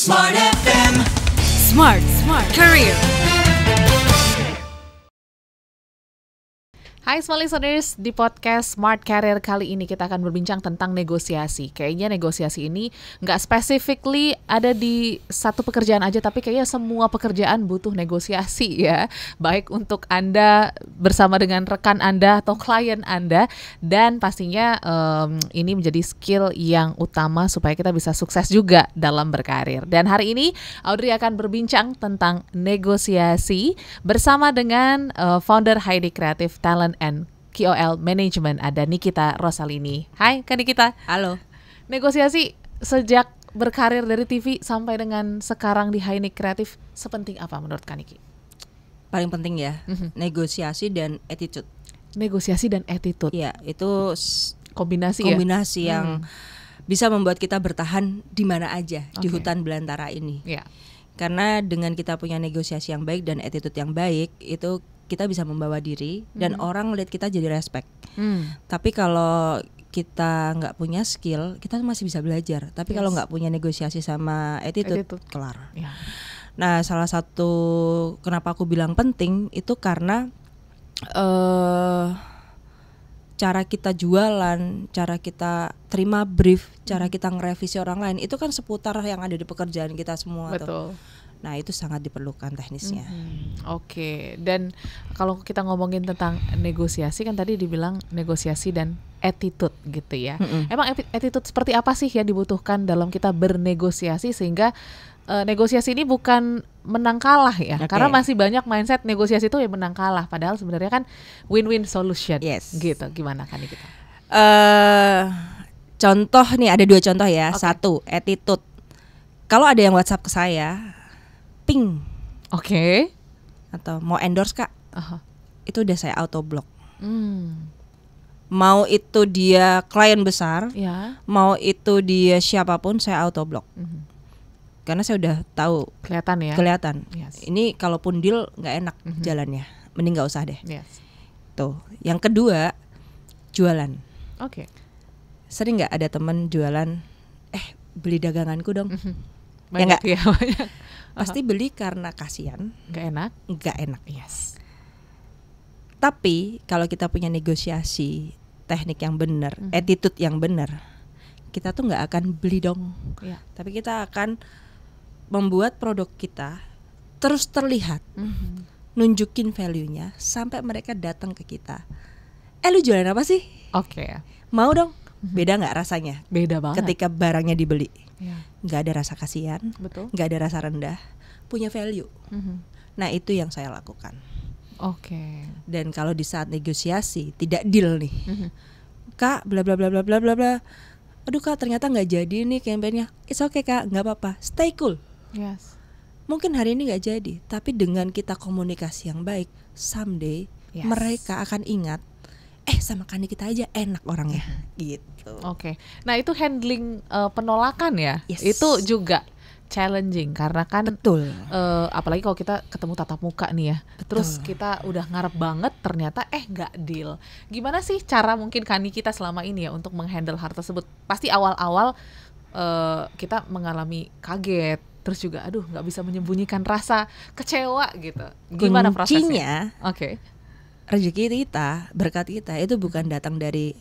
Smart FM. Smart Career. Hai Smart Listeners, di podcast Smart Career kali ini kita akan berbincang tentang negosiasi. Kayaknya negosiasi ini nggak specifically ada di satu pekerjaan aja, tapi kayaknya semua pekerjaan butuh negosiasi ya. Baik untuk Anda bersama dengan rekan Anda atau klien Anda. Dan pastinya ini menjadi skill yang utama supaya kita bisa sukses juga dalam berkarir. Dan hari ini Audrey akan berbincang tentang negosiasi bersama dengan founder Heidi Creative Talent and KOL Management, ada Nikita Rosalini. Hai Kak Nikita. Halo. Negosiasi sejak berkarir dari TV sampai dengan sekarang di Heidi Creative sepenting apa menurut Kak Niki? Paling penting ya, negosiasi dan attitude. Negosiasi dan attitude. Ya, itu kombinasi yang bisa membuat kita bertahan di mana aja di hutan belantara ini. Ya. Karena dengan kita punya negosiasi yang baik dan attitude yang baik, itu kita bisa membawa diri dan orang lihat kita jadi respect. Tapi kalau kita nggak punya skill, kita masih bisa belajar. Tapi kalau nggak punya negosiasi sama attitude. Kelar. Ya. Nah, salah satu kenapa aku bilang penting itu karena cara kita jualan, cara kita terima brief, cara kita ngerevisi orang lain itu kan seputar yang ada di pekerjaan kita semua. Betul. Nah, itu sangat diperlukan teknisnya. Oke. Dan kalau kita ngomongin tentang negosiasi, kan tadi dibilang negosiasi dan attitude gitu ya. Emang attitude seperti apa sih yang dibutuhkan dalam kita bernegosiasi sehingga negosiasi ini bukan menang kalah ya? Karena masih banyak mindset negosiasi itu ya menang kalah. Padahal sebenarnya kan win-win solution. Yes. Gitu. Gimana kan kita? Contoh nih, ada 2 contoh ya. Satu, attitude. Kalau ada yang WhatsApp ke saya, ping. Atau mau endorse Kak, itu udah saya auto block. Mau itu dia klien besar, mau itu dia siapapun, saya auto block. Karena saya udah tahu, kelihatan. Yes. Ini kalaupun deal nggak enak jalannya, mending nggak usah deh. Yes. Tuh. Yang kedua, jualan. Sering nggak ada temen jualan, beli daganganku dong. Banyak ya nggak? Banyak. Pasti beli karena kasihan, nggak enak. Yes. Tapi kalau kita punya negosiasi, teknik yang benar, attitude yang benar, kita tuh nggak akan beli dong. Tapi kita akan membuat produk kita terus terlihat, nunjukin value-nya sampai mereka datang ke kita. Lu jualan apa sih? Mau dong? Beda nggak rasanya? Beda banget. Ketika barangnya dibeli. Nggak ada rasa kasihan, nggak ada rasa rendah, punya value. Nah, itu yang saya lakukan. Dan kalau di saat negosiasi tidak deal nih, Kak, bla bla bla bla bla bla bla. Aduh Kak, ternyata nggak jadi nih campaign-nya. It's okay Kak, nggak apa-apa. Stay cool. Yes. Mungkin hari ini nggak jadi, tapi dengan kita komunikasi yang baik, someday mereka akan ingat. Sama Kak kita aja enak orangnya, gitu. Nah itu handling penolakan ya, itu juga challenging karena kan apalagi kalau kita ketemu tatap muka nih ya. Terus kita udah ngarep banget ternyata nggak deal. Gimana sih cara mungkin Kani kita selama ini ya untuk menghandle hal tersebut? Pasti awal-awal kita mengalami kaget, terus juga aduh nggak bisa menyembunyikan rasa kecewa gitu. Gimana prosesnya? Rezeki kita, berkat kita itu bukan datang dari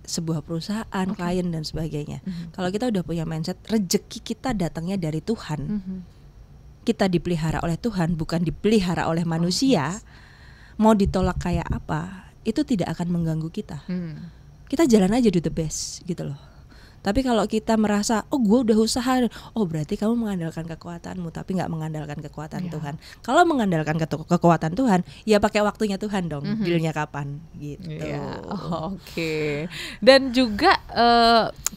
sebuah perusahaan, klien dan sebagainya. Kalau kita udah punya mindset rezeki kita datangnya dari Tuhan, kita dipelihara oleh Tuhan, bukan dipelihara oleh manusia. Mau ditolak kayak apa, itu tidak akan mengganggu kita. Kita jalan aja do the best gitu loh. Tapi kalau kita merasa gue udah usaha, berarti kamu mengandalkan kekuatanmu tapi nggak mengandalkan kekuatan Tuhan. Kalau mengandalkan kekuatan Tuhan, ya pakai waktunya Tuhan dong. Dealnya kapan gitu. Dan juga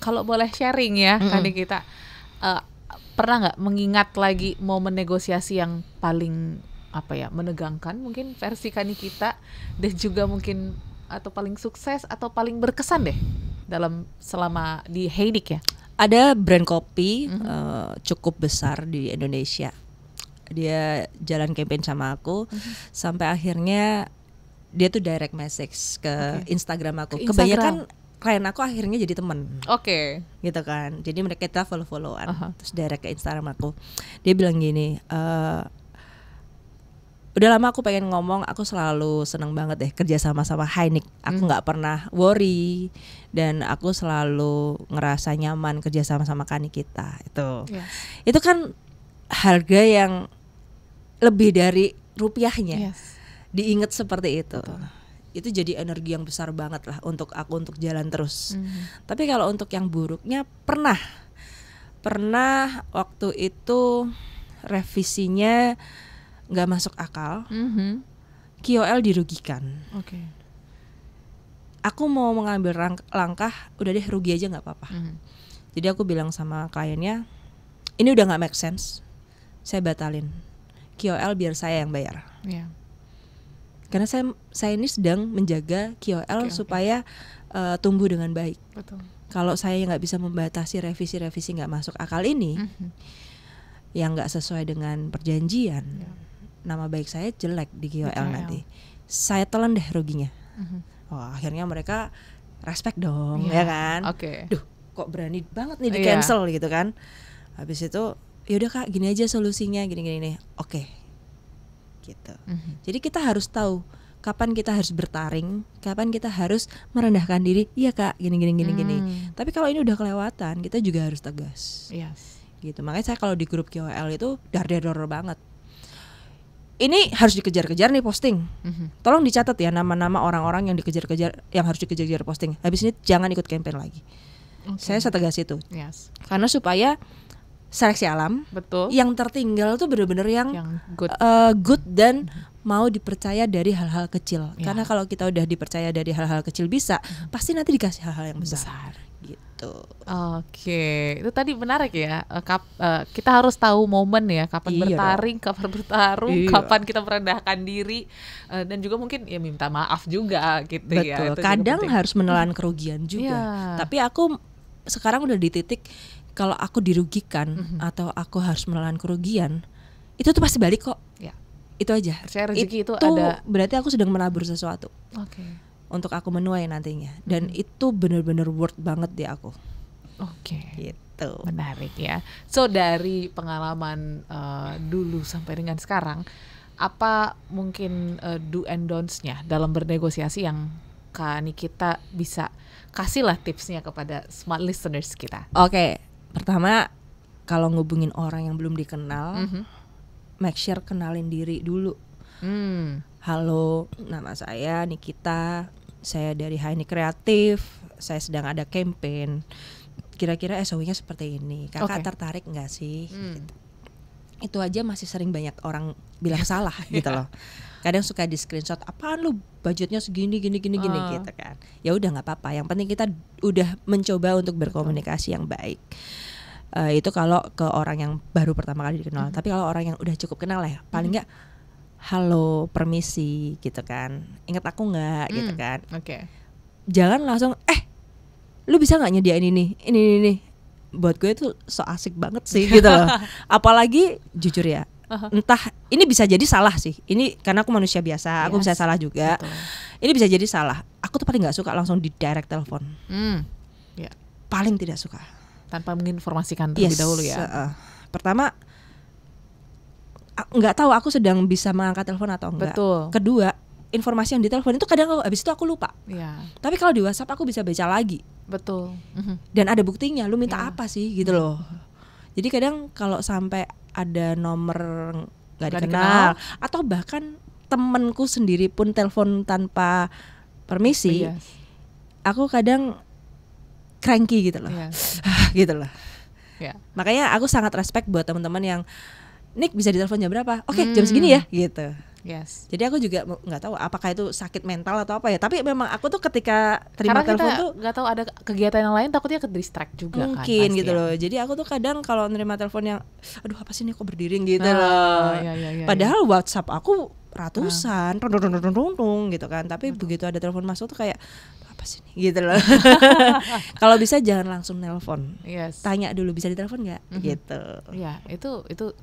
kalau boleh sharing ya, tadi kita pernah nggak mengingat lagi momen negosiasi yang paling menegangkan mungkin versi Kani kita, dan juga mungkin atau paling sukses atau paling berkesan deh dalam selama di Heidik ya? Ada brand kopi cukup besar di Indonesia. Dia jalan campaign sama aku sampai akhirnya dia tuh direct message ke Instagram aku. Kebanyakan klien aku akhirnya jadi teman. Oke. Gitu kan. Jadi mereka kita follow-followan. Terus direct ke Instagram aku. Dia bilang gini, udah lama aku pengen ngomong, aku selalu seneng banget deh kerja sama Hainik. Aku nggak pernah worry dan aku selalu ngerasa nyaman kerja sama Kani kita. Itu kan harga yang lebih dari rupiahnya. Diingat seperti itu. Betul. Itu jadi energi yang besar banget lah untuk aku untuk jalan terus. Tapi kalau untuk yang buruknya pernah waktu itu revisinya nggak masuk akal, KOL dirugikan. Aku mau mengambil langkah, udah deh rugi aja nggak apa-apa. Jadi aku bilang sama kliennya, ini udah nggak make sense, saya batalin KOL biar saya yang bayar. Karena saya ini sedang menjaga KOL supaya tumbuh dengan baik. Kalau saya nggak bisa membatasi revisi nggak masuk akal ini, yang nggak sesuai dengan perjanjian, nama baik saya jelek di KOL nanti. Saya telan deh ruginya. Akhirnya mereka respect dong, ya kan? Duh, kok berani banget nih di cancel gitu kan? Habis itu, yaudah Kak, gini aja solusinya, gini nih. Oke. Gitu. Jadi kita harus tahu kapan kita harus bertaring, kapan kita harus merendahkan diri. Iya Kak, gini. Tapi kalau ini udah kelewatan, kita juga harus tegas. Gitu. Makanya saya kalau di grup KOL itu dar-dar banget. Ini harus dikejar-kejar nih posting. Tolong dicatat ya nama-nama orang-orang yang dikejar-kejar, yang harus dikejar-kejar posting. Habis ini jangan ikut campaign lagi. Saya setegas itu. Karena supaya seleksi alam. Yang tertinggal tuh benar-benar yang good dan mau dipercaya dari hal-hal kecil. Karena kalau kita udah dipercaya dari hal-hal kecil bisa, pasti nanti dikasih hal-hal yang besar. Gitu. Itu tadi menarik ya. Kita harus tahu momen ya, kapan bertaring, kapan bertarung, kapan kita merendahkan diri, dan juga mungkin ya minta maaf juga gitu. Betul. Kadang harus menelan kerugian juga. Tapi aku sekarang udah di titik kalau aku dirugikan atau aku harus menelan kerugian, itu tuh pasti balik kok. Itu aja. Percaya rezeki itu ada. Berarti aku sedang menabur sesuatu. Untuk aku menuai nantinya, dan itu benar-benar worth banget di aku. Gitu. Menarik ya. So dari pengalaman dulu sampai dengan sekarang, apa mungkin do and don'ts-nya dalam bernegosiasi yang Kak Nikita bisa kasih lah tipsnya kepada smart listeners kita? Pertama, kalau ngubungin orang yang belum dikenal, make sure kenalin diri dulu. Halo, nama saya Nikita, saya dari Hainik Kreatif, saya sedang ada campaign. Kira-kira SOW-nya seperti ini. Kakak tertarik nggak sih? Gitu. Itu aja masih sering banyak orang bilang salah gitu loh. Kadang suka di screenshot, apaan lu budgetnya segini gini gitu kan. Ya udah nggak apa-apa. Yang penting kita udah mencoba untuk berkomunikasi yang baik. Itu kalau ke orang yang baru pertama kali dikenal. Tapi kalau orang yang udah cukup kenal ya, paling nggak halo, permisi gitu kan. Ingat aku nggak gitu kan. Jangan langsung lu bisa nggak nyediain ini. Buat gue itu so asik banget sih gitu loh. Apalagi jujur ya, entah ini bisa jadi salah sih. Ini karena aku manusia biasa, aku bisa salah juga. Ini bisa jadi salah. Aku tuh paling nggak suka langsung di direct telepon. Paling tidak suka. Tanpa menginformasikan terlebih dahulu ya. Pertama, nggak tahu aku sedang bisa mengangkat telepon atau enggak. Kedua, informasi yang ditelepon itu kadang habis itu aku lupa. Tapi kalau di WhatsApp aku bisa baca lagi. Dan ada buktinya. Lu minta apa sih gitu loh. Jadi kadang kalau sampai ada nomor nggak dikenal atau bahkan temenku sendiri pun telepon tanpa permisi, aku kadang cranky gitu loh. Gitu loh. Makanya aku sangat respect buat teman-teman yang Nik bisa ditelepon jam berapa? Jam segini ya gitu. Jadi aku juga nggak tahu apakah itu sakit mental atau apa ya. Tapi memang aku tuh ketika terima telepon tuh nggak tahu ada kegiatan yang lain, takutnya ke distract juga mungkin kan, gitu loh. Jadi aku tuh kadang kalau nerima telepon yang aduh apa sih nih kok berdiri gitu loh. Padahal WhatsApp aku ratusan, gitu kan. Tapi begitu ada telepon masuk tuh kayak apa apa sih ini? Gitu loh. Kalau bisa jangan langsung nelpon. Yes. Tanya dulu bisa ditelepon nggak? Gitu. Ya, itu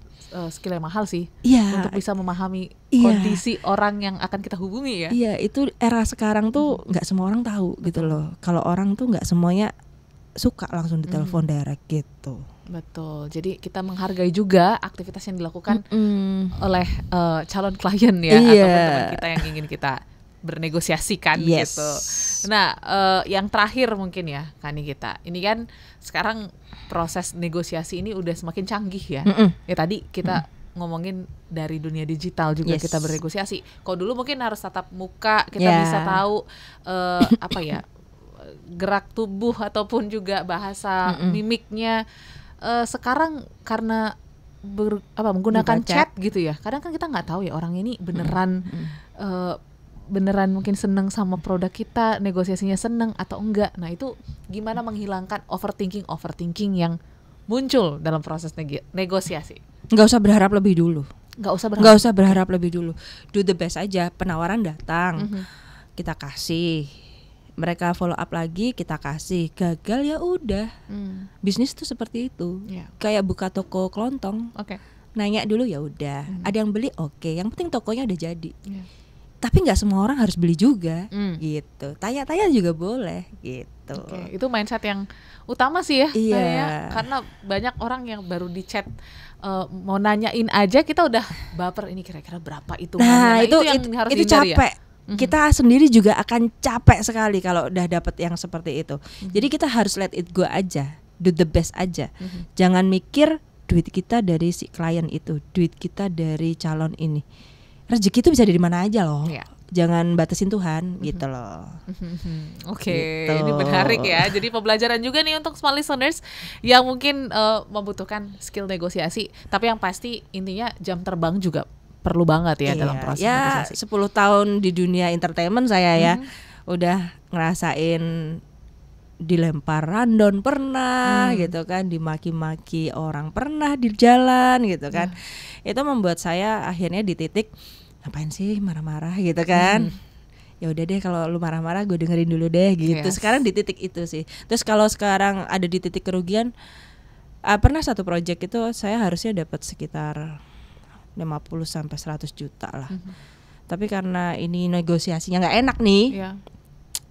skill yang mahal sih. Iya. Untuk bisa memahami Iya. kondisi orang yang akan kita hubungi ya. Iya, itu era sekarang tuh nggak semua orang tahu gitu loh. Kalau orang tuh nggak semuanya suka langsung ditelepon direct gitu. Betul. Jadi kita menghargai juga aktivitas yang dilakukan oleh calon klien ya, Iya. ataupun teman kita yang ingin kita bernegosiasikan Yes. gitu. Nah, yang terakhir mungkin ya, Kani kita. Ini kan sekarang proses negosiasi ini udah semakin canggih ya. Ya tadi kita ngomongin dari dunia digital juga Yes. kita bernegosiasi. Kalau dulu mungkin harus tatap muka, kita Yeah. bisa tahu apa ya, gerak tubuh ataupun juga bahasa mimiknya. Sekarang karena menggunakan Buka chat gitu ya. Kadang kan kita nggak tahu ya orang ini beneran beneran mungkin seneng sama produk kita, negosiasinya seneng atau enggak. Nah itu gimana menghilangkan overthinking yang muncul dalam proses negosiasi? Nggak usah berharap lebih dulu. Nggak usah berharap lebih dulu. Do the best aja. Penawaran datang, kita kasih. Mereka follow up lagi, kita kasih. Gagal ya udah. Bisnis tuh seperti itu. Yeah. Kayak buka toko kelontong. Oke. Nanya dulu ya udah. Ada yang beli oke. Yang penting tokonya udah jadi. Yeah. Tapi nggak semua orang harus beli juga, gitu. Tanya-tanya juga boleh, gitu. Oke, itu mindset yang utama sih ya. Iya. Kayaknya. Karena banyak orang yang baru di chat mau nanyain aja kita udah baper, ini kira-kira berapa hitungannya. Nah, itu yang harus itu dihindari capek. Ya? Kita sendiri juga akan capek sekali kalau udah dapet yang seperti itu. Jadi kita harus let it go aja, do the best aja. Jangan mikir duit kita dari si klien itu, duit kita dari calon ini. Rezeki itu bisa dari mana aja loh. Iya. Jangan batasin Tuhan, gitu loh. Oke, Gitu. ini menarik ya. Jadi pembelajaran juga nih untuk small listeners yang mungkin membutuhkan skill negosiasi. Tapi yang pasti intinya jam terbang juga perlu banget ya dalam proses negosiasi. 10 tahun di dunia entertainment saya ya, udah ngerasain dilempar random pernah gitu kan, dimaki-maki orang pernah di jalan gitu kan. Itu membuat saya akhirnya di titik ngapain sih marah-marah gitu kan. Ya udah deh kalau lu marah-marah gue dengerin dulu deh gitu. Yes. Sekarang di titik itu sih. Terus kalau sekarang ada di titik kerugian, pernah satu project itu saya harusnya dapat sekitar 50 sampai 100 juta lah. Tapi karena ini negosiasinya nggak enak nih,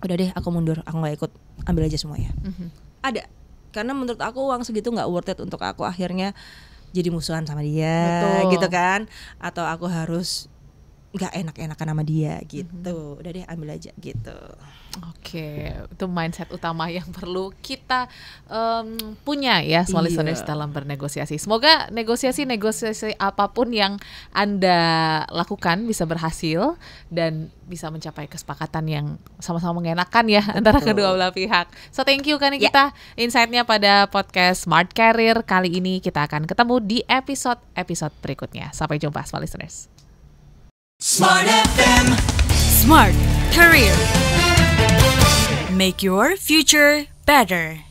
udah deh aku mundur, aku nggak ikut, ambil aja semuanya. Ada, karena menurut aku uang segitu nggak worth it untuk aku akhirnya jadi musuhan sama dia. Betul. Gitu kan, atau aku harus nggak enak-enakan sama dia gitu. Udah deh ambil aja gitu. Oke, itu mindset utama yang perlu kita punya ya small listeners dalam bernegosiasi. Semoga negosiasi apapun yang Anda lakukan bisa berhasil dan bisa mencapai kesepakatan yang sama-sama mengenakan ya antara kedua belah pihak. So thank you kan kita insight-nya pada podcast Smart Career kali ini. Kita akan ketemu di episode berikutnya. Sampai jumpa small listeners. Smart FM. Smart Career. Make your future better.